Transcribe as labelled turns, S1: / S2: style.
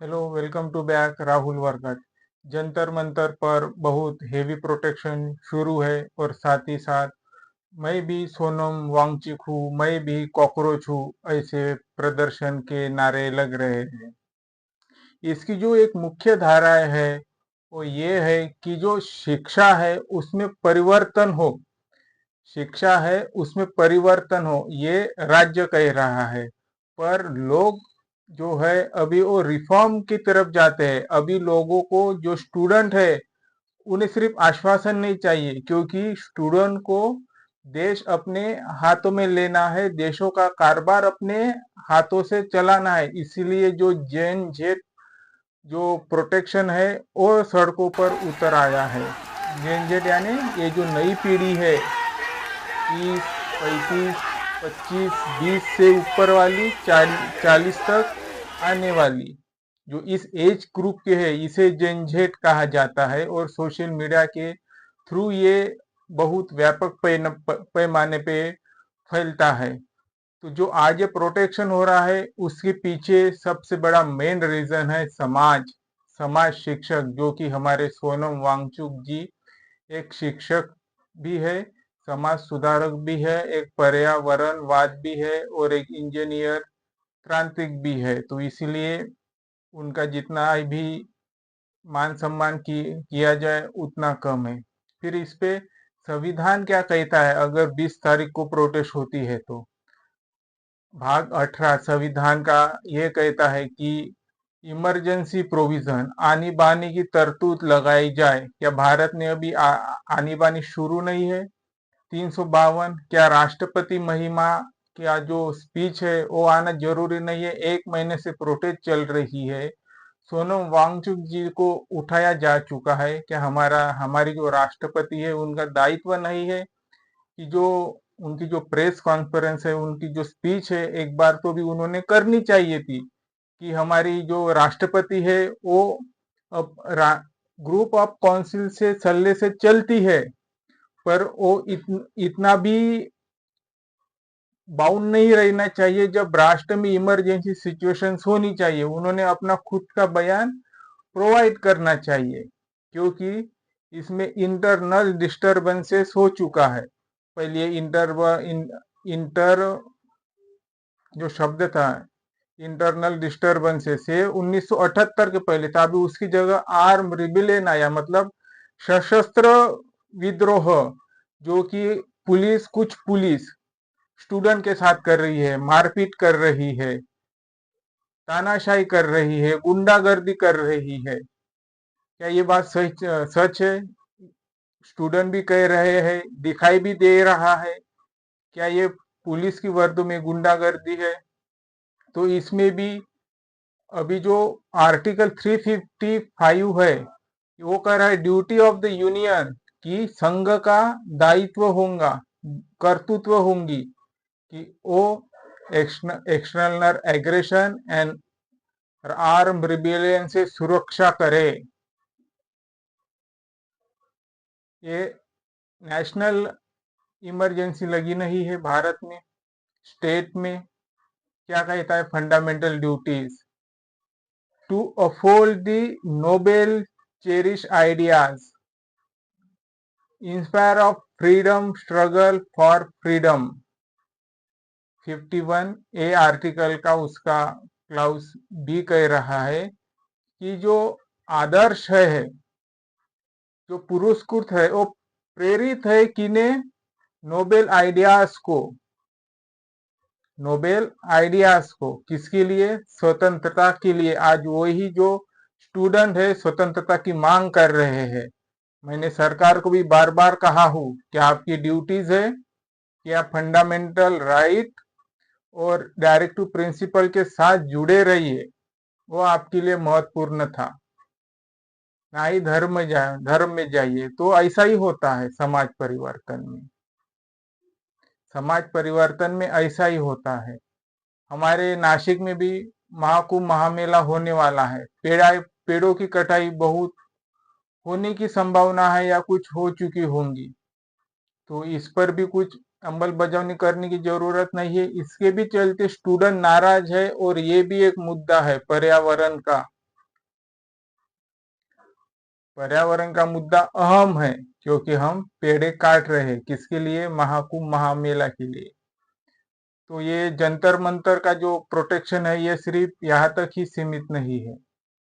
S1: Hello, welcome to back Rahul workout. Jantar Mantar पर बहुत heavy protection शुरू है और साथ ही साथ मैं भी सोनम वांगचुक हूँ, मैं भी कॉकरोच हूँ, ऐसे प्रदर्शन के नारे लग रहे हैं। इसकी जो एक मुख्य धारा है वो ये है कि जो शिक्षा है उसमें परिवर्तन हो। शिक्षा है उसमें परिवर्तन हो, ये राज्य कह रहा है। पर लोग जो है अभी वो रिफॉर्म की तरफ जाते हैं। अभी लोगों को जो स्टूडेंट है उन्हें सिर्फ आश्वासन नहीं चाहिए, क्योंकि स्टूडेंट को देश अपने हाथों में लेना है, देशों का कारोबार अपने हाथों से चलाना है। इसीलिए जो जेन जेट जो प्रोटेक्शन है वो सड़कों पर उतर आया है। जेन जेट यानी ये जो नई पीढ़ी है, 30, 35, 25, 20 से ऊपर वाली, 40 तक आने वाली जो इस एज ग्रुप के है, इसे जेनजेट कहा जाता है। और सोशल मीडिया के थ्रू ये बहुत व्यापक पैमाने पे फैलता है। तो जो आज ये प्रोटेक्शन हो रहा है उसके पीछे सबसे बड़ा मेन रीजन है समाज। समाज शिक्षक, जो कि हमारे सोनम वांगचुक जी एक शिक्षक भी है, समाज सुधारक भी है, एक पर्यावरणवाद भी है और एक इंजीनियर क्रांतिक भी है। तो इसीलिए उनका जितना भी मान सम्मान किया जाए उतना कम है। फिर इस पे संविधान क्या कहता है अगर 20 तारीख को प्रोटेस्ट होती है तो? भाग 18 संविधान का ये कहता है कि इमरजेंसी प्रोविजन, आनी बानी की तरतूद लगाई जाए। क्या भारत में अभी आनी बानी शुरू नहीं है? 352, क्या राष्ट्रपति महिमा क्या जो स्पीच है वो आना जरूरी नहीं है? 1 महीने से प्रोटेस्ट चल रही है, सोनम वांगचुक जी को उठाया जा चुका है। क्या हमारी जो राष्ट्रपति है उनका दायित्व नहीं है कि जो उनकी जो प्रेस कॉन्फ्रेंस है, उनकी जो स्पीच है, एक बार तो भी उन्होंने करनी चाहिए थी कि हमारी जो राष्ट्रपति है वो ग्रुप ऑफ काउंसिल से सल्ले से चलती है, पर वो इतना भी बाउंड नहीं रहना चाहिए। जब राष्ट्र में इमरजेंसी सिचुएशंस होनी चाहिए, उन्होंने अपना खुद का बयान प्रोवाइड करना चाहिए, क्योंकि इसमें इंटरनल डिस्टरबेंसेस हो चुका है। पहले इंटर जो शब्द था, इंटरनल डिस्टरबेंसेस से 1978 के पहले था। अभी उसकी जगह आर्म रिबिलियन आया, मतलब सशस्त्र विद्रोह, जो कि पुलिस स्टूडेंट के साथ कर रही है, मारपीट कर रही है, तानाशाही कर रही है, गुंडागर्दी कर रही है। क्या ये बात सच है? स्टूडेंट भी कह रहे हैं, दिखाई भी दे रहा है। क्या ये पुलिस की वर्दी में गुंडागर्दी है? तो इसमें भी अभी जो आर्टिकल 355 है वो कह रहा है ड्यूटी ऑफ द यूनियन, कि संघ का दायित्व होगा, कर्तृत्व होंगी कि वो external aggression and arm rebellion से सुरक्षा करे। ये नेशनल इमरजेंसी लगी नहीं है भारत में। स्टेट में क्या कहता है fundamental duties? To uphold the noble cherish ideas, inspire of freedom, struggle for freedom. 51 A article का उसका क्लाउस भी कह रहा है कि जो आदर्श है, जो पुरस्कृत है, वो प्रेरित है किन्हें? नोबेल आइडियाज को। नोबेल आइडियाज को किसके लिए? स्वतंत्रता के लिए। आज वही जो स्टूडेंट है स्वतंत्रता की मांग कर रहे हैं। मैंने सरकार को भी बार बार कहा हूं कि आपकी ड्यूटीज है कि आप फंडामेंटल राइट और डायरेक्ट टू प्रिंसिपल के साथ जुड़े रहिए, वो आपके लिए महत्वपूर्ण था। ना ही धर्म में जाइए। तो ऐसा ही होता है समाज परिवर्तन में। समाज परिवर्तन में ऐसा ही होता है। हमारे नासिक में भी महाकुंभ महामेला होने वाला है। पेड़ों की कटाई बहुत होने की संभावना है या कुछ हो चुकी होंगी, तो इस पर भी कुछ अमलबजावनी करने की जरूरत नहीं है। इसके भी चलते स्टूडेंट नाराज है और ये भी एक मुद्दा है पर्यावरण का। पर्यावरण का मुद्दा अहम है क्योंकि हम पेड़े काट रहे हैं किसके लिए? महाकुंभ महामेला के लिए। तो ये जंतर मंतर का जो प्रोटेक्शन है ये सिर्फ यहाँ तक ही सीमित नहीं है।